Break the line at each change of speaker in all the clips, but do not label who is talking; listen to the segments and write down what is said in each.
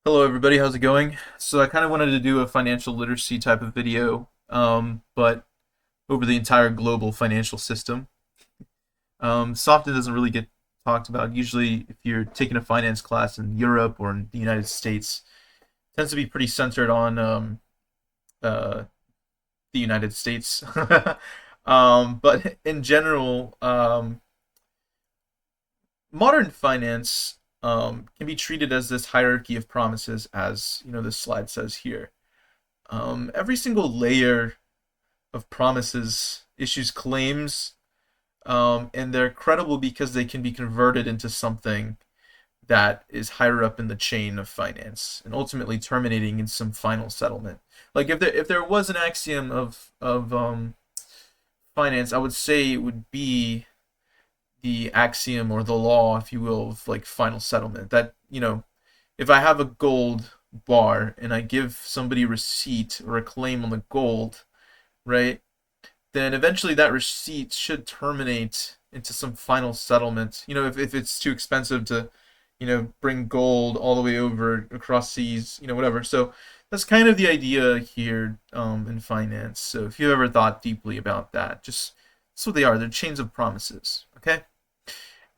Hello everybody, how's it going? So I kind of wanted to do a financial literacy type of video, but over the entire global financial system. Often doesn't really get talked about. Usually, if you're taking a finance class in Europe or in the United States, it tends to be pretty centered on uh, the United States. But in general, modern finance can be treated as this hierarchy of promises, as this slide says here. Every single layer of promises issues claims, and they're credible because they can be converted into something that is higher up in the chain of finance and ultimately terminating in some final settlement. Like if there was an axiom of finance, I would say it would be the axiom or the law, if you will, of like final settlement. That if I have a gold bar and I give somebody a receipt or a claim on the gold, right? Then eventually that receipt should terminate into some final settlement. If it's too expensive to, bring gold all the way over across seas, whatever. So that's kind of the idea here in finance. So if you've ever thought deeply about that, just that's what they are. They're chains of promises. Okay.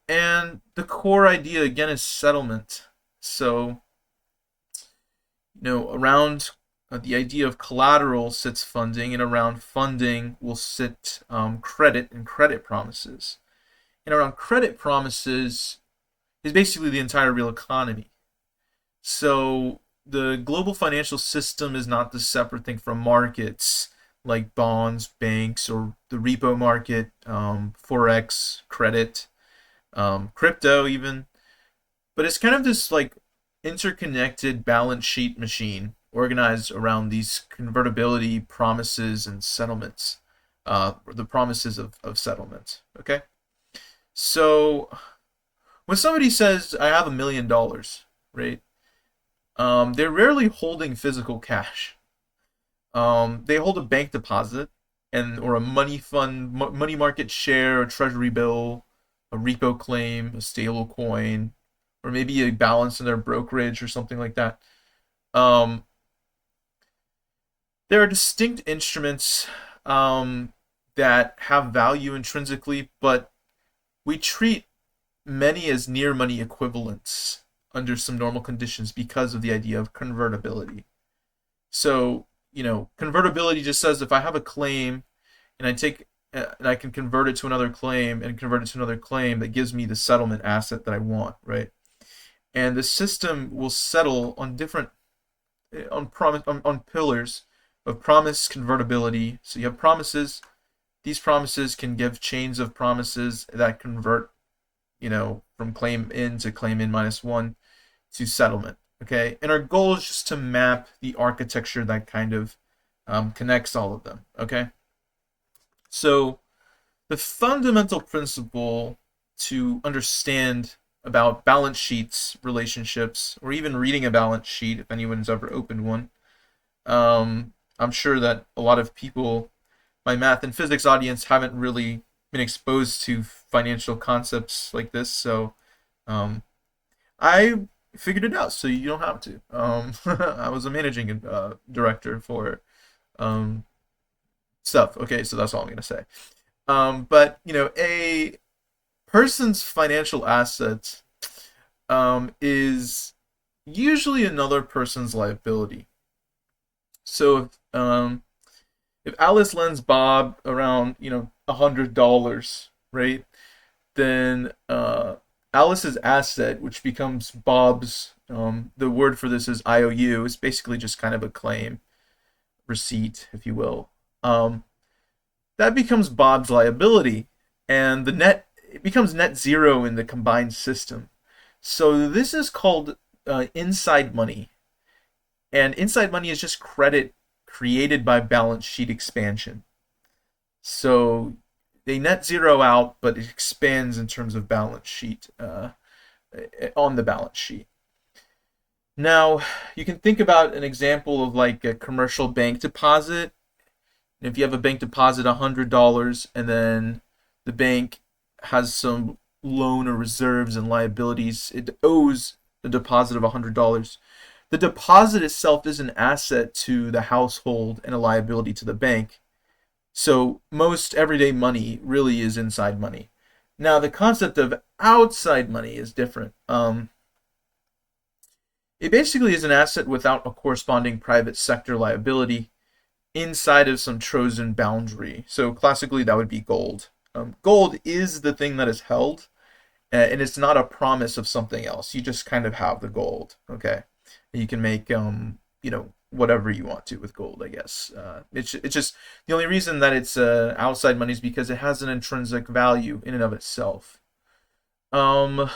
And the core idea again is settlement. So around the idea of collateral sits funding, and around funding will sit credit and credit promises. And around credit promises is basically the entire real economy. So the global financial system is not the separate thing from markets like bonds, banks, or the repo market, forex, credit, crypto, even. But it's kind of this like interconnected balance sheet machine organized around these convertibility promises and settlements, the promises of settlement. Okay, so when somebody says I have $1 million, right? They're rarely holding physical cash. They hold a bank deposit and or a money fund, money market share, a treasury bill, a repo claim, a stable coin, or maybe a balance in their brokerage or something like that. Um, there are distinct instruments that have value intrinsically, but we treat many as near money equivalents under some normal conditions because of the idea of convertibility. So, convertibility just says if I have a claim and I can convert it to another claim and convert it to another claim, that gives me the settlement asset that I want, right? And the system will settle on different on pillars of promise convertibility. So you have promises. These promises can give chains of promises that convert, from claim in to claim in minus one to settlement. Okay, and our goal is just to map the architecture that kind of connects all of them. Okay, so the fundamental principle to understand about balance sheets, relationships, or even reading a balance sheet, if anyone's ever opened one. I'm sure that a lot of people, my math and physics audience, haven't really been exposed to financial concepts like this, so um, I figured it out, so you don't have to. I was a managing director for um, stuff. Okay, so that's all I'm gonna say. But a person's financial assets is usually another person's liability. So if Alice lends Bob around $100, right? Then Alice's asset, which becomes Bob's, the word for this is IOU. It's basically just kind of a claim, receipt, if you will. That becomes Bob's liability, and it becomes net zero in the combined system. So this is called inside money, and inside money is just credit created by balance sheet expansion. So they net zero out, but it expands in terms of balance sheet on the balance sheet. Now, you can think about an example of like a commercial bank deposit. If you have a bank deposit $100, and then the bank has some loan or reserves and liabilities, it owes a deposit of $100. The deposit itself is an asset to the household and a liability to the bank. So most everyday money really is inside money. Now the concept of outside money is different. It basically is an asset without a corresponding private sector liability inside of some chosen boundary. So classically, that would be gold. Gold is the thing that is held, and it's not a promise of something else. You just kind of have the gold, okay? And you can make, whatever you want to with gold, I guess. It's just the only reason that it's outside money is because it has an intrinsic value in and of itself. Um,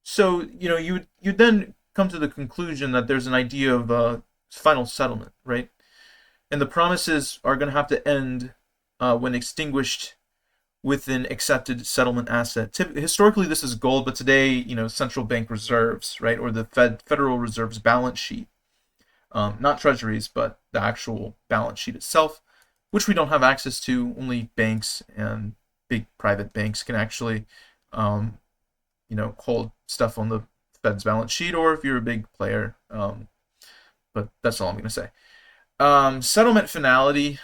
so you then come to the conclusion that there's an idea of final settlement, right? And the promises are going to have to end when extinguished with an accepted settlement asset. Historically, this is gold, but today, central bank reserves, right, or the Federal Reserve's balance sheet, not treasuries, but the actual balance sheet itself, which we don't have access to. Only banks and big private banks can actually, hold stuff on the Fed's balance sheet, or if you're a big player. But that's all I'm going to say. Settlement finality,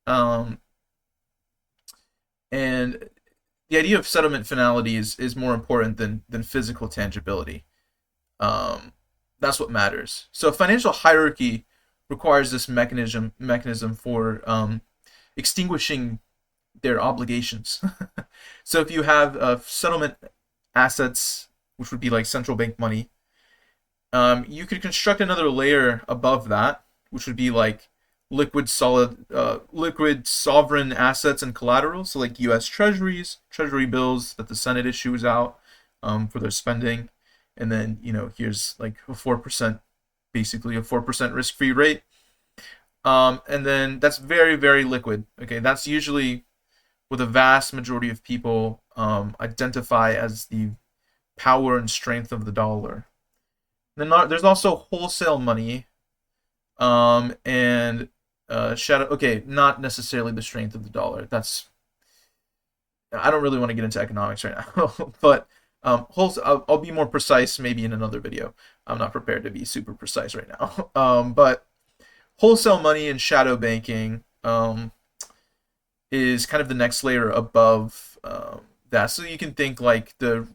um, and the idea of settlement finality is more important than physical tangibility. That's what matters. So financial hierarchy requires this mechanism for extinguishing their obligations. So if you have settlement assets, which would be like central bank money, you could construct another layer above that, which would be like liquid sovereign assets and collateral. So like U.S. treasuries, treasury bills that the Senate issues out for their spending, and then here's like a 4%, basically a 4% risk-free rate, and then that's very, very liquid. Okay, that's usually what the vast majority of people identify as the power and strength of the dollar. Then there's also wholesale money, and shadow. Okay, not necessarily the strength of the dollar. I don't really want to get into economics right now, but wholesale. I'll be more precise maybe in another video. I'm not prepared to be super precise right now. But wholesale money and shadow banking is kind of the next layer above that. So you can think like the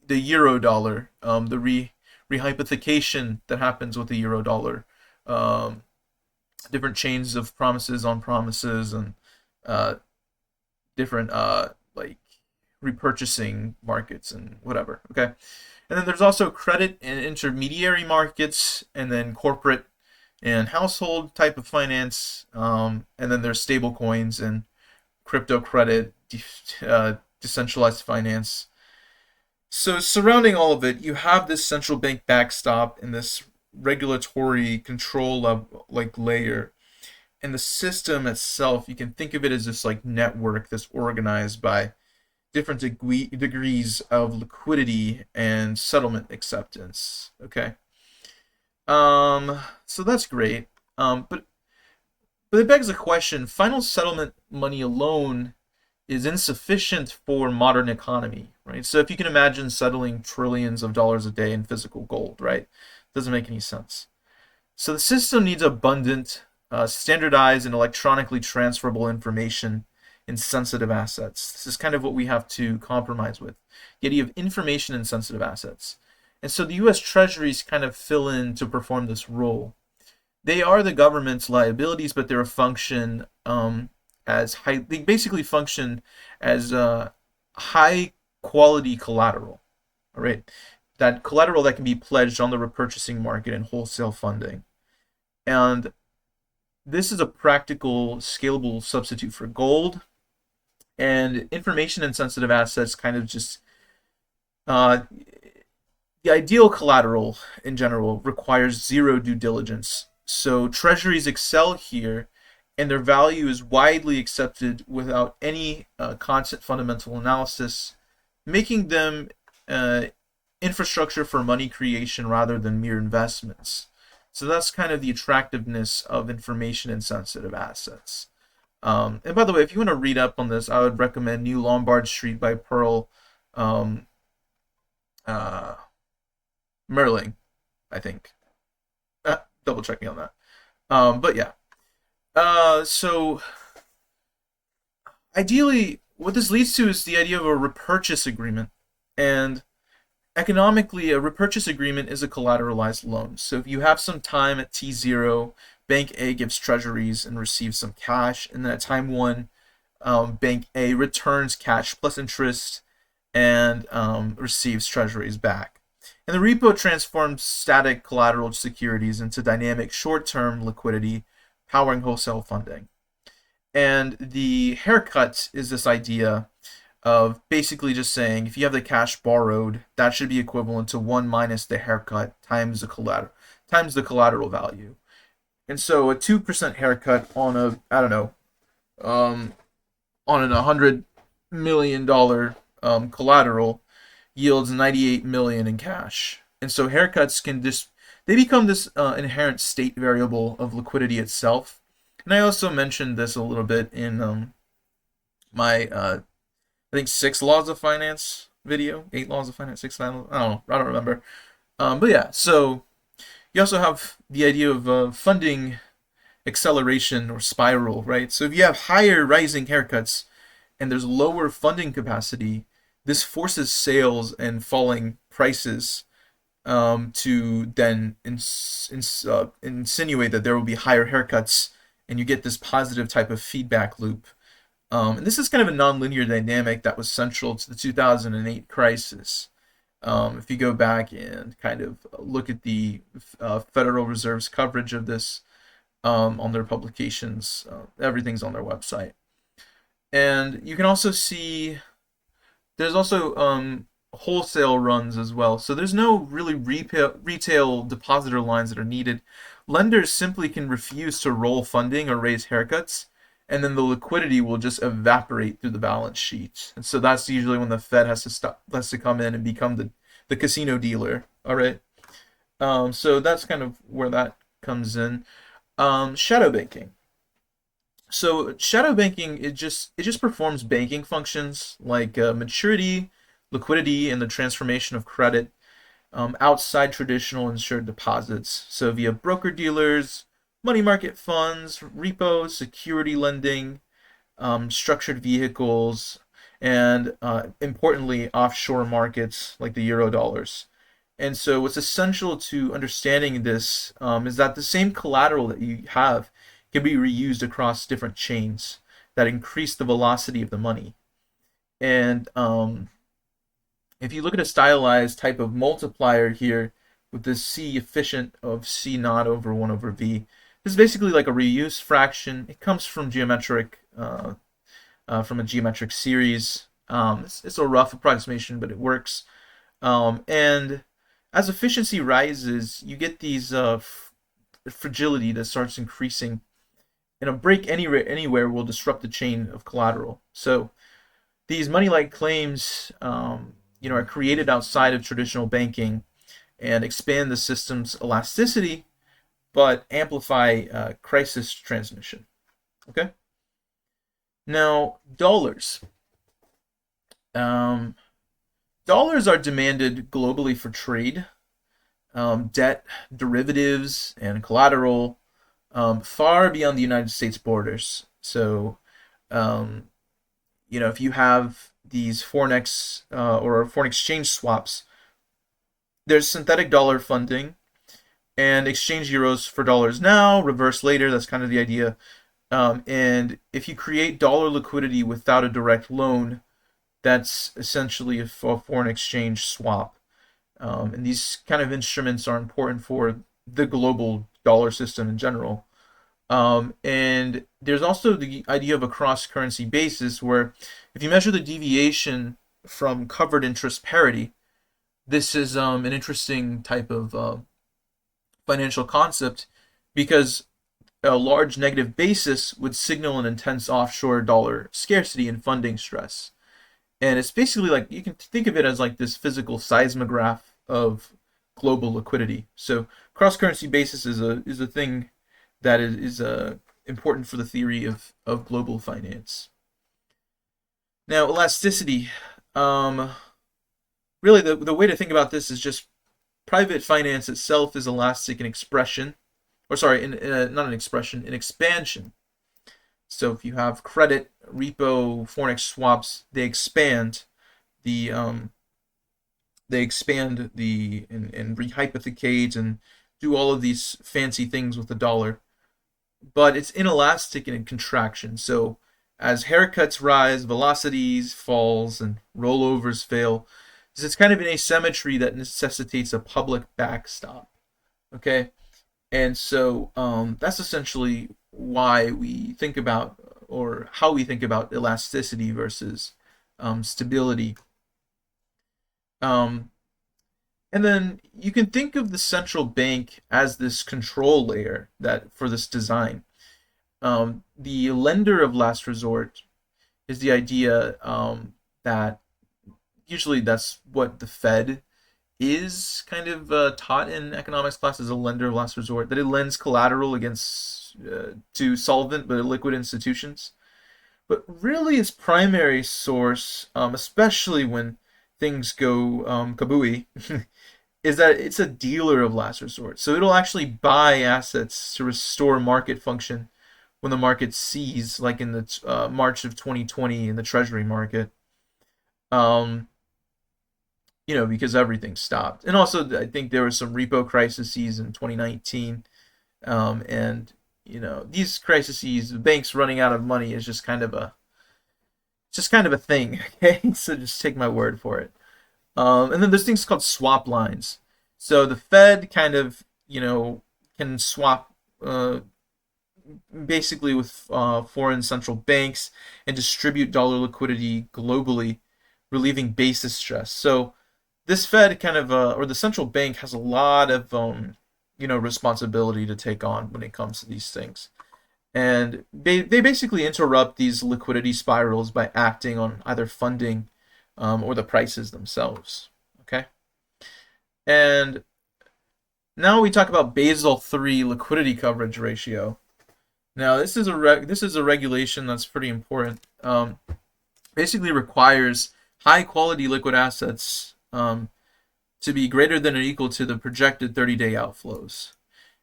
euro dollar, the rehypothecation that happens with the euro dollar, different chains of promises on promises, and different like repurchasing markets and whatever. Okay, and then there's also credit and intermediary markets, and then corporate and household type of finance, and then there's stable coins and crypto credit, decentralized finance. So surrounding all of it, you have this central bank backstop and this regulatory control like layer. And the system itself, you can think of it as this like network that's organized by different degrees of liquidity and settlement acceptance. Okay. So that's great. But it begs the question: final settlement money alone is insufficient for modern economy, right? So if you can imagine settling trillions of dollars a day in physical gold, right? Doesn't make any sense. So the system needs abundant, standardized, and electronically transferable information in sensitive assets. This is kind of what we have to compromise with, the idea of information in sensitive assets. And so the U.S. treasuries kind of fill in to perform this role. They are the government's liabilities, but they're a function they basically function as high quality collateral. All right, that collateral that can be pledged on the repurchasing market and wholesale funding. And this is a practical, scalable substitute for gold. And information in sensitive assets kind of just the ideal collateral in general requires zero due diligence. So treasuries excel here, and their value is widely accepted without any constant fundamental analysis, making them infrastructure for money creation rather than mere investments. So that's kind of the attractiveness of information in sensitive assets. And by the way, if you want to read up on this, I would recommend New Lombard Street by Pearl Merling. I think. Double check me on that. But yeah. So ideally, what this leads to is the idea of a repurchase agreement. And economically, a repurchase agreement is a collateralized loan. So if you have some time at T0, Bank A gives treasuries and receives some cash, and then at time one, Bank A returns cash plus interest and receives treasuries back. And the repo transforms static collateral securities into dynamic short-term liquidity, powering wholesale funding. And the haircut is this idea of basically just saying if you have the cash borrowed, that should be equivalent to 1 minus the haircut times the collateral value. And so a 2% haircut on a, I don't know, um, on an $100 million collateral yields 98 million in cash. And so haircuts can just they become this inherent state variable of liquidity itself. And I also mentioned this a little bit in my I think 6 laws of finance video, 8 laws of finance, 6 I don't remember. But yeah, so you also have the idea of funding acceleration or spiral, right? So if you have higher rising haircuts and there's lower funding capacity, this forces sales and falling prices to then insinuate that there will be higher haircuts, and you get this positive type of feedback loop. And this is kind of a nonlinear dynamic that was central to the 2008 crisis. If you go back and kind of look at the Federal Reserve's coverage of this on their publications, everything's on their website. And you can also see there's also wholesale runs as well. So there's no really retail depositor lines that are needed. Lenders simply can refuse to roll funding or raise haircuts, and then the liquidity will just evaporate through the balance sheet. And so that's usually when the Fed has to come in and become the casino dealer. All right. So that's kind of where that comes in. Shadow banking. So shadow banking it just performs banking functions like maturity, liquidity, and the transformation of credit outside traditional insured deposits. So via broker dealers, money market funds, repos, security lending, structured vehicles, and importantly, offshore markets like the euro dollars. And so, what's essential to understanding this is that the same collateral that you have can be reused across different chains that increase the velocity of the money. And if you look at a stylized type of multiplier here with this C efficient of C naught over 1 over V, this is basically like a reuse fraction. It comes from from a geometric series. It's a rough approximation, but it works. And as efficiency rises, you get these fragility that starts increasing, and a break anywhere will disrupt the chain of collateral. So these money-like claims, are created outside of traditional banking and expand the system's elasticity, but amplify crisis transmission. Okay. Now, dollars. Um, Dollars are demanded globally for trade, debt, derivatives, and collateral, far beyond the United States borders. So, um, if you have these or foreign exchange swaps, there's synthetic dollar funding and exchange euros for dollars now, reverse later. That's kind of the idea. And if you create dollar liquidity without a direct loan, that's essentially a foreign exchange swap. And these kind of instruments are important for the global dollar system in general. And there's also the idea of a cross-currency basis where if you measure the deviation from covered interest parity, this is an interesting type of financial concept because a large negative basis would signal an intense offshore dollar scarcity and funding stress. And it's basically like you can think of it as like this physical seismograph of global liquidity. So cross currency basis is a thing that is important for the theory of global finance. Now, elasticity. Really, the way to think about this is just private finance itself is elastic in expression, or sorry, not an expression, in expansion. So if you have credit, repo, foreign swaps, the they expand and rehypothecate and do all of these fancy things with the dollar. But it's inelastic in contraction. So as haircuts rise, velocities falls, and rollovers fail, it's kind of an asymmetry that necessitates a public backstop. Okay, and so that's essentially why we think about, or how we think about, elasticity versus stability. Um, and then you can think of the central bank as this control layer that for this design. The lender of last resort is the idea that usually that's what the Fed is kind of taught in economics class as a lender of last resort, that it lends collateral against to solvent but liquid institutions. But really, its primary source, especially when things go kabooey, is that it's a dealer of last resort. So it'll actually buy assets to restore market function when the market sees, like in the March of 2020 in the Treasury market. Um, because everything stopped. And also, I think there were some repo crises in 2019. And, these crises, the banks running out of money is just kind of a thing. Okay. So just take my word for it. And then there's things called swap lines. So the Fed kind of, can swap basically with foreign central banks and distribute dollar liquidity globally, relieving basis stress. So this Fed kind of, or the central bank has a lot of, responsibility to take on when it comes to these things. And they basically interrupt these liquidity spirals by acting on either funding or the prices themselves. Okay. And now we talk about Basel III liquidity coverage ratio. Now this is a regulation that's pretty important. Basically requires high quality liquid assets to be greater than or equal to the projected 30-day outflows.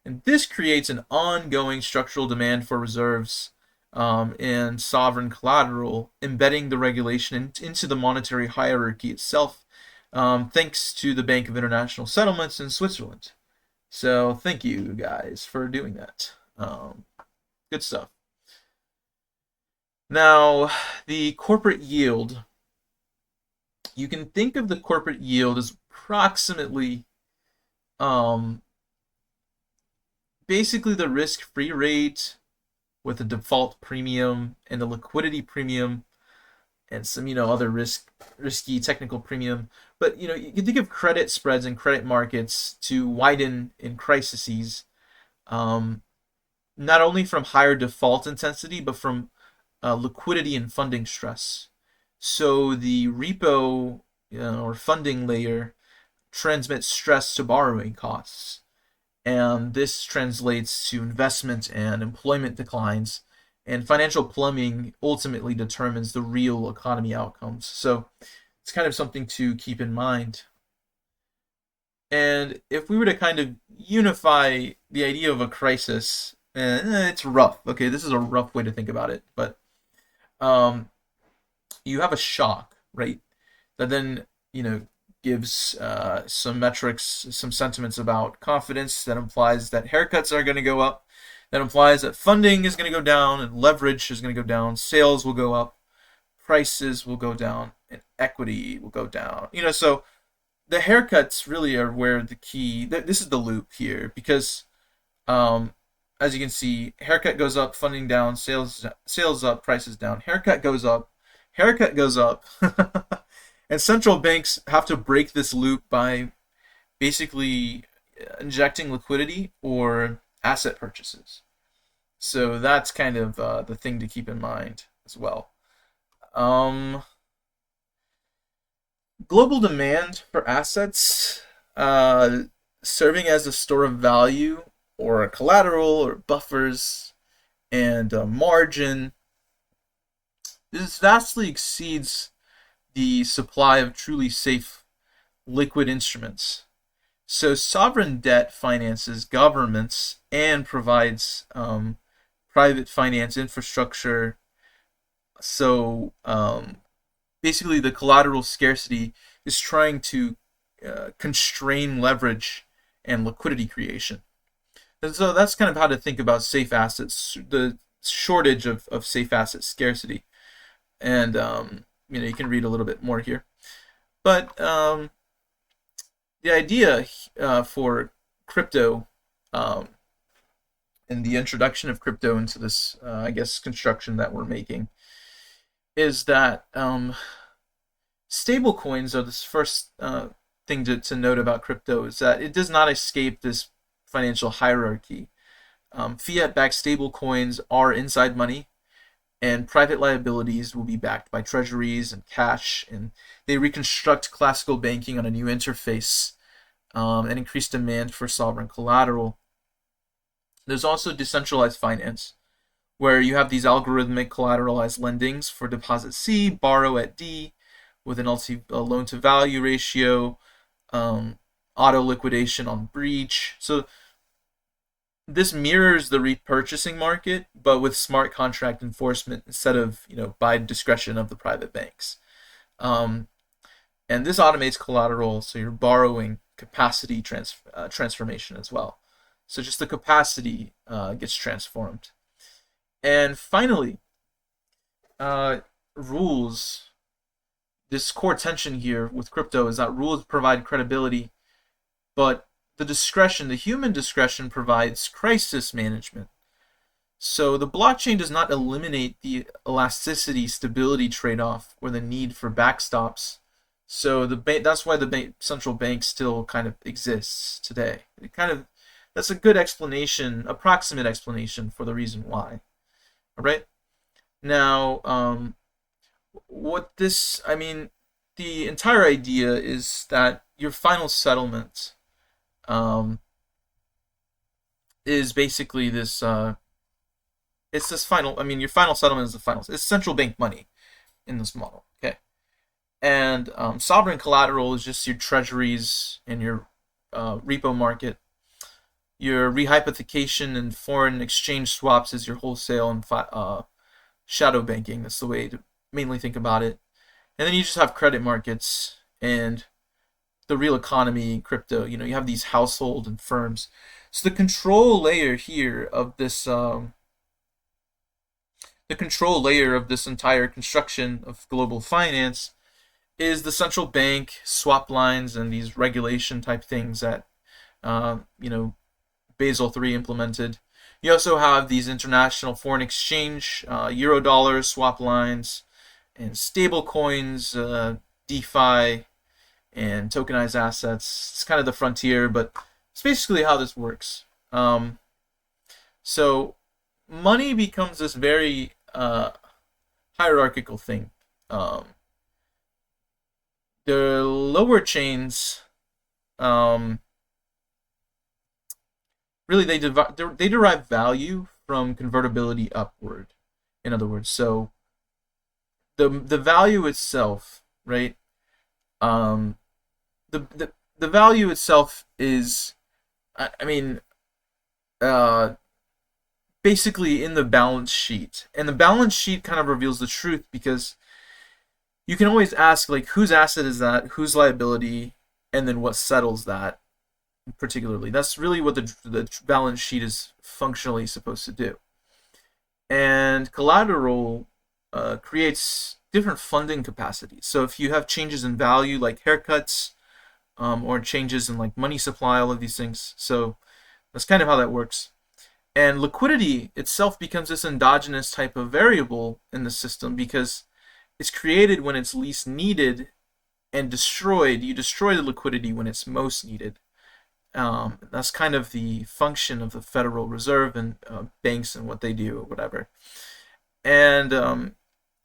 And this creates an ongoing structural demand for reserves and sovereign collateral, embedding the regulation into the monetary hierarchy itself, thanks to the Bank of International Settlements in Switzerland. So thank you guys for doing that. Good stuff. Now, the corporate yield. You can think of the corporate yield as approximately basically the risk-free rate with a default premium and a liquidity premium and some other risky technical premium. But you can think of credit spreads and credit markets to widen in crises, not only from higher default intensity but from liquidity and funding stress. So the repo or funding layer transmits stress to borrowing costs, and this translates to investment and employment declines, and financial plumbing ultimately determines the real economy outcomes. So it's kind of something to keep in mind. And if we were to kind of unify the idea of a crisis, it's rough. Okay, this is a rough way to think about it, but you have a shock, right? That then gives some metrics, some sentiments about confidence that implies that haircuts are going to go up, that implies that funding is going to go down and leverage is going to go down, sales will go up, prices will go down, and equity will go down. So the haircuts really are where the key. This is the loop here because, as you can see, haircut goes up, funding down, sales up, prices down. Haircut goes up, haircut goes up. And central banks have to break this loop by basically injecting liquidity or asset purchases. So that's kind of the thing to keep in mind as well. Global demand for assets serving as a store of value or collateral or buffers and margin, this vastly exceeds the supply of truly safe liquid instruments. So sovereign debt finances governments and provides private finance infrastructure. So basically, the collateral scarcity is trying to constrain leverage and liquidity creation. And so that's kind of how to think about safe assets, the shortage of safe asset scarcity. And you can read a little bit more here. But the idea for crypto um, and the introduction of crypto into this, I guess, construction that we're making is that stable coins are this first thing to note about crypto is that it does not escape this financial hierarchy. Fiat-backed stable coins are inside money, and private liabilities will be backed by treasuries and cash, and they reconstruct classical banking on a new interface and increase demand for sovereign collateral. There's also decentralized finance, where you have these algorithmic collateralized lendings for deposit C, borrow at D, with an loan to value ratio, auto liquidation on breach. So this mirrors the repurchasing market, but with smart contract enforcement instead of by discretion of the private banks. Um, and this automates collateral, so you're borrowing capacity transformation as well. So just the capacity gets transformed. And finally, rules. This core tension here with crypto is that rules provide credibility, but the human discretion provides crisis management. So the blockchain does not eliminate the elasticity stability trade-off or the need for backstops. So that's why the central bank still kind of exists today. That's a good explanation, approximate explanation for the reason why. All right. Now, the entire idea is that your final settlement is basically this. It's this final. Your final settlement is the final. It's central bank money in this model. Okay, and sovereign collateral is just your treasuries and your repo market. Your rehypothecation and foreign exchange swaps is your wholesale and shadow banking. That's the way to mainly think about it. And then you just have credit markets and the real economy, crypto. You have these household and firms. So the control layer here of this, the control layer of this entire construction of global finance is the central bank, swap lines, and these regulation type things that, Basel III implemented. You also have these international foreign exchange, euro dollar swap lines, and stable coins, DeFi, and tokenized assets. It's kind of the frontier, but it's basically how this works. So money becomes this very hierarchical thing. The lower chains, really, they derive value from convertibility upward. In other words, so the value itself, right? The value itself is, I mean, uh, basically in the balance sheet, and the balance sheet kind of reveals the truth because you can always ask like whose asset is that, whose liability, and then what settles that particularly. That's really what the balance sheet is functionally supposed to do. And collateral creates different funding capacities. So if you have changes in value like haircuts or changes in like money supply, all of these things. So that's kind of how that works. And liquidity itself becomes this endogenous type of variable in the system because it's created when it's least needed and destroyed. You destroy the liquidity when it's most needed. That's kind of the function of the Federal Reserve and banks and what they do or whatever. And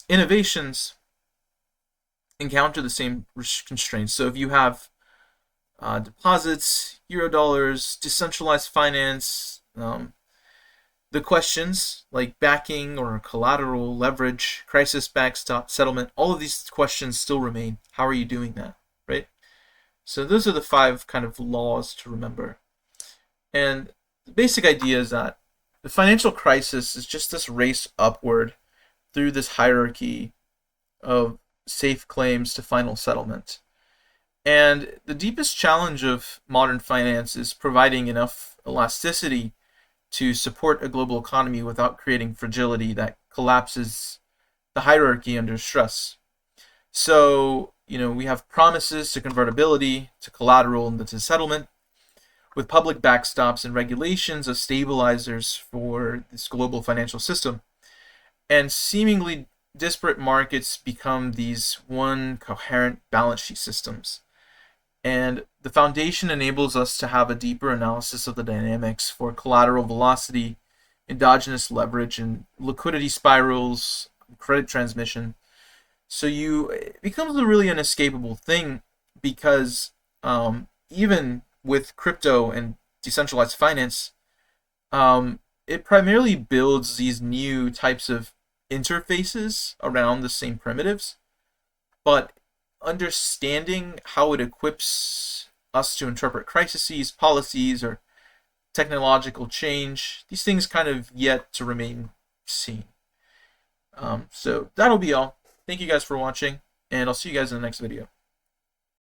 innovations encounter the same constraints. So if you have deposits, Eurodollars, decentralized finance, the questions like backing or collateral, leverage, crisis backstop, settlement, all of these questions still remain. How are you doing that, right? So those are the 5 kind of laws to remember. And the basic idea is that the financial crisis is just this race upward through this hierarchy of safe claims to final settlement. And the deepest challenge of modern finance is providing enough elasticity to support a global economy without creating fragility that collapses the hierarchy under stress. So, we have promises to convertibility, to collateral, and to settlement, with public backstops and regulations as stabilizers for this global financial system. And seemingly disparate markets become these one coherent balance sheet systems. And the foundation enables us to have a deeper analysis of the dynamics for collateral velocity, endogenous leverage, and liquidity spirals, credit transmission. So it becomes a really inescapable thing because even with crypto and decentralized finance, it primarily builds these new types of interfaces around the same primitives, but understanding how it equips us to interpret crises, policies, or technological change, these things kind of yet to remain seen. So that'll be all. Thank you guys for watching, and I'll see you guys in the next video.